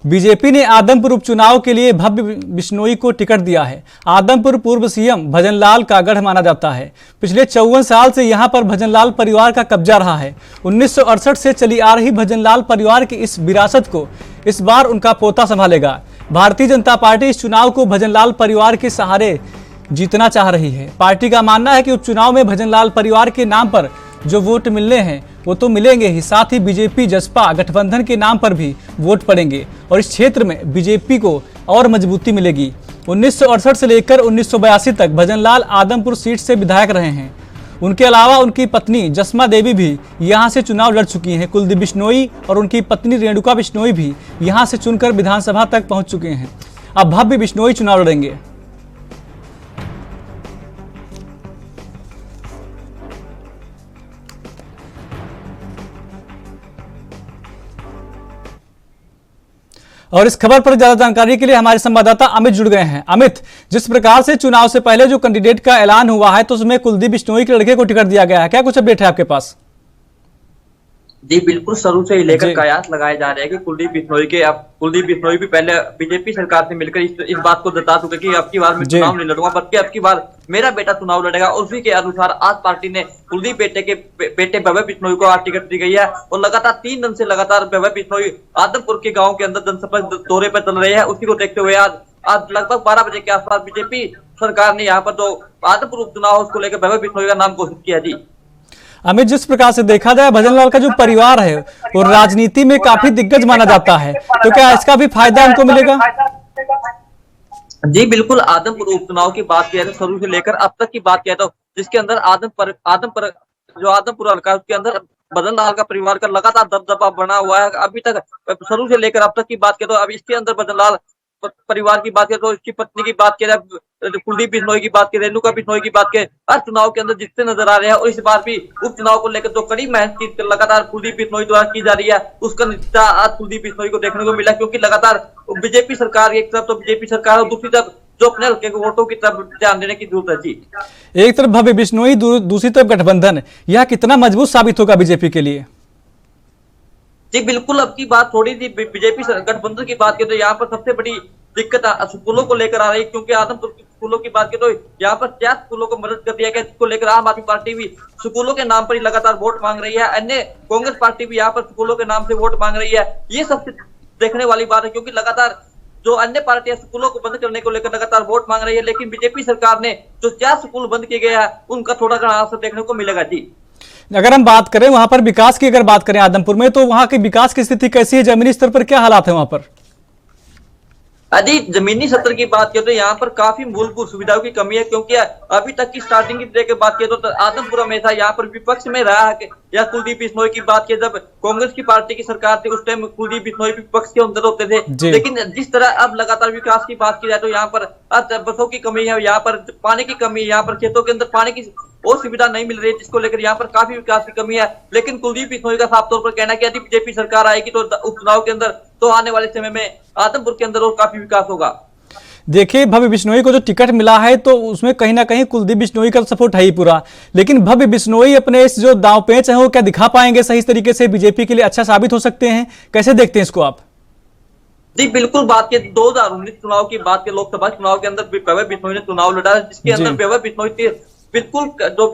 BJP ने आदमपुर उपचुनाव के लिए भव्य बिश्नोई को टिकट दिया है। आदमपुर पूर्व सीएम भजनलाल का गढ़ माना जाता है। पिछले 54 साल से यहां पर भजनलाल परिवार का कब्जा रहा है। 1968 से चली आ रही भजनलाल परिवार की इस विरासत को इस बार उनका पोता संभालेगा। भारतीय जनता पार्टी इस चुनाव को भजनलाल परिवार के सहारे जीतना चाह रही है। पार्टी का मानना है कि उपचुनाव में भजनलाल परिवार के नाम पर जो वोट मिलने हैं वो तो मिलेंगे ही, साथ ही बीजेपी जसपा गठबंधन के नाम पर भी वोट पड़ेंगे और इस क्षेत्र में बीजेपी को और मजबूती मिलेगी। 1968 से लेकर 1982 तक भजनलाल आदमपुर सीट से विधायक रहे हैं। उनके अलावा उनकी पत्नी जसमा देवी भी यहां से चुनाव लड़ चुकी हैं। कुलदीप बिश्नोई और उनकी पत्नी रेणुका बिश्नोई भी यहां से चुनकर विधानसभा तक पहुंच चुके हैं। अब भव्य बिश्नोई चुनाव लड़ेंगे। और इस खबर पर ज्यादा जानकारी के लिए हमारे संवाददाता अमित जुड़ गए हैं। अमित, जिस प्रकार से चुनाव से पहले जो कैंडिडेट का ऐलान हुआ है तो उसमें कुलदीप बिश्नोई के लड़के को टिकट दिया गया है, क्या कुछ अपडेट है आपके पास? जी बिल्कुल, शुरू से ही लेकर कयास लगाए जा रहे हैं कि कुलदीप बिश्नोई भी पहले बीजेपी सरकार से मिलकर इस बात को जता चुके कि अब की बार मैं चुनाव नहीं लड़ूंगा, बल्कि अब की बार मेरा बेटा चुनाव लड़ेगा। और उसी के अनुसार आज पार्टी ने कुलदीप बेटे भव्य बिश्नोई को आज टिकट दी गई है और लगातार 3 दिन से लगातार भव्य बिश्नोई आदमपुर के गाँव के अंदर जनसभा दौरे पर चल रहे हैं। उसी को देखते हुए आज लगभग 12 बजे के आसपास बीजेपी सरकार ने यहाँ पर जो आदमपुर उपचुनाव उसको लेकर भव्य बिश्नोई का नाम घोषित किया। जी अमित, जिस प्रकार से देखा जाए भजनलाल का जो परिवार है वो राजनीति में काफी दिग्गज माना जाता है, तो क्या इसका भी फायदा उनको मिलेगा? जी बिल्कुल, आदमपुर उपचुनाव की बात किया तो शुरू से लेकर अब तक की बात किया तो जिसके अंदर आदमपुर हल्का उसके अंदर भजनलाल का परिवार का लगातार दबदबा बना हुआ है। अभी तक शुरू से लेकर अब तक की बात किया तो अब इसके अंदर भजनलाल परिवार की बात करें तो इसकी पत्नी की बात करें, कुलदीप बिश्नोई की बात करें, रेणुका बिश्नोई की बात करें, हर चुनाव के अंदर जितने नजर आ रहे हैं। और इस बार भी उपचुनाव को लेकर जो कड़ी मेहनत की लगातार कुलदीप बिश्नोई द्वारा की जा रही है उसका नतीजा आज कुलदीप बिश्नोई को देखने को मिला, क्योंकि लगातार बीजेपी सरकार एक तरफ तो बीजेपी सरकार और दूसरी तरफ जो अपने हल्के के वोटों की तरफ ध्यान देने की जरूरत है। जी एक तरफ भव्य बिश्नोई, दूसरी तरफ गठबंधन, यह कितना मजबूत साबित होगा बीजेपी के लिए? जी बिल्कुल, अब की बात थोड़ी सी बीजेपी गठबंधन की बात करें तो यहाँ पर सबसे बड़ी दिक्कत स्कूलों को लेकर आ रही है, क्योंकि आदमपुर की स्कूलों की बात करें तो यहाँ पर 4 स्कूलों को मदद कर दिया गया, जिसको लेकर आम आदमी पार्टी भी स्कूलों के नाम पर ही लगातार वोट मांग रही है। अन्य कांग्रेस पार्टी भी यहाँ पर स्कूलों के नाम से वोट मांग रही है। ये सबसे देखने वाली बात है, क्योंकि लगातार जो अन्य पार्टियां स्कूलों को बंद करने को लेकर लगातार वोट मांग रही है, लेकिन बीजेपी सरकार ने जो 4 स्कूल बंद किए गए हैं उनका थोड़ा घना असर देखने को मिलेगा। जी अगर हम बात करें वहां पर विकास की, अगर बात करें आदमपुर में, तो वहां की विकास की स्थिति कैसी है? जमीनी स्तर पर क्या हालात है वहां पर? यदि जमीनी स्तर की बात करें तो यहाँ पर काफी मूलभूत सुविधाओं की कमी है, क्योंकि अभी तक की स्टार्टिंग की बात करें तो आदमपुर हमेशा यहाँ पर विपक्ष में रहा है। या कुलदीप बिश्नोई की बात की, जब कांग्रेस की पार्टी की सरकार थी उस टाइम कुलदीप बिश्नोई विपक्ष के अंदर होते थे, लेकिन जिस तरह अब लगातार विकास की बात की जाए तो यहाँ पर बसों की कमी है, यहाँ पर पानी की कमी है, यहाँ पर खेतों के अंदर पानी की और सुविधा नहीं मिल रही है, जिसको लेकर यहाँ पर काफी विकास की कमी है। लेकिन कुलदीप बिश्नोई का साफ तौर पर कहना है कि यदि बीजेपी सरकार आएगी तो उपचुनाव के अंदर तो आने वाले समय में आदमपुर के अंदर और काफी विकास होगा। देखिए, भव्य बिश्नोई को जो टिकट मिला है तो उसमें कहीं ना कहीं कुलदीप बिश्नोई का सपोर्ट है ही पूरा, लेकिन भव्य बिश्नोई अपने इस जो दांव पेच है वो क्या दिखा पाएंगे सही तरीके से? बीजेपी के लिए अच्छा साबित हो सकते हैं? कैसे देखते हैं इसको आप? जी बिल्कुल, बात के 2019 चुनाव की बात के लोकसभा चुनाव के अंदर भव्य बिश्नोई ने चुनाव लड़ा, जिसके अंदर भव्य बिश्नोई बिल्कुल जो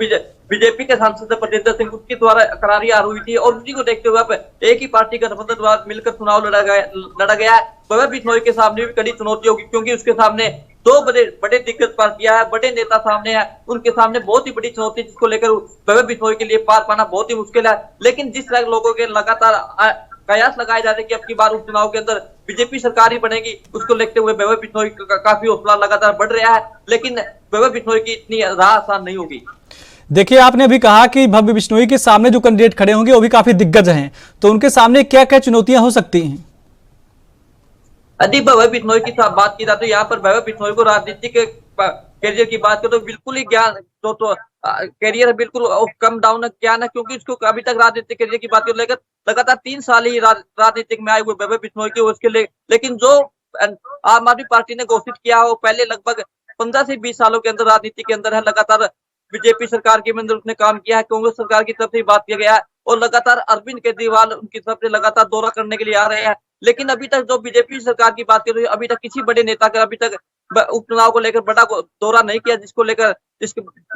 बीजेपी के सांसद प्रदेंद्र सिंह उसके द्वारा करारी हार हुई थी, और उसी को देखते हुए अब एक ही पार्टी गठबंधन द्वारा मिलकर चुनाव लड़ा गया है। भव्य बिश्नोई के सामने भी कड़ी चुनौती होगी, क्योंकि उसके सामने 2 बड़े दिग्गज पार्टियां हैं, बड़े नेता सामने हैं, उनके सामने बहुत ही बड़ी चुनौती, जिसको लेकर भव्य बिश्नोई के लिए पार पाना बहुत ही मुश्किल है। लेकिन जिस तरह लोगों के लगातार कयास लगाए जा रहे हैं कि अब की बार उपचुनाव के अंदर बीजेपी सरकार ही बनेगी, उसको देखते हुए भव्य बिश्नोई का काफी हौसला लगातार बढ़ रहा है, लेकिन भव्य बिश्नोई की इतनी राह आसान नहीं होगी। देखिए, आपने अभी कहा कि भव्य बिश्नोई के सामने जो कैंडिडेट खड़े होंगे वो भी काफी दिग्गज हैं, तो उनके सामने क्या क्या चुनौतियां हो सकती हैं? यदि भव्य बिश्नोई की बात की जाए तो यहाँ पर भव्य बिश्नोई को राजनीतिक करियर की बात करें तो बिल्कुल ही ज्ञान तो करियर बिल्कुल कम डाउन ज्ञान है, क्योंकि उसको अभी तक राजनीतिक करियर की बात करें लेकर लगातार 3 साल ही राजनीतिक में आए हुए भव्य बिश्नोई के उसके लिए, लेकिन जो आम आदमी पार्टी ने घोषित किया हो पहले लगभग 15 से 20 सालों के अंदर राजनीति के अंदर है, लगातार बीजेपी सरकार के अंदर उसने काम किया है, कांग्रेस सरकार की तरफ से बात किया गया है, और लगातार अरविंद केजरीवाल उनकी तरफ से लगातार दौरा करने के लिए आ रहे हैं। लेकिन अभी तक जो बीजेपी सरकार की बात करें, अभी तक किसी बड़े नेता का अभी तक उपचुनाव को लेकर बड़ा दौरा नहीं किया, जिसको लेकर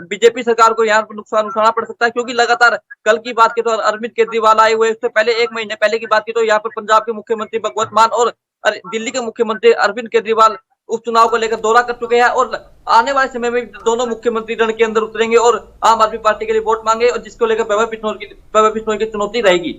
बीजेपी सरकार को यहाँ पर नुकसान उठाना पड़ सकता है। क्योंकि लगातार कल की बात की तो अरविंद केजरीवाल आए हुए, उससे पहले 1 महीने पहले की बात की तो यहाँ पर पंजाब के मुख्यमंत्री भगवंत मान और दिल्ली के मुख्यमंत्री अरविंद केजरीवाल उपचुनाव को लेकर दौरा कर चुके हैं और आने वाले समय में दोनों मुख्यमंत्री रण के अंदर उतरेंगे और आम आदमी पार्टी के लिए वोट मांगे, और जिसको लेकर वैभव बिश्नोई की चुनौती रहेगी।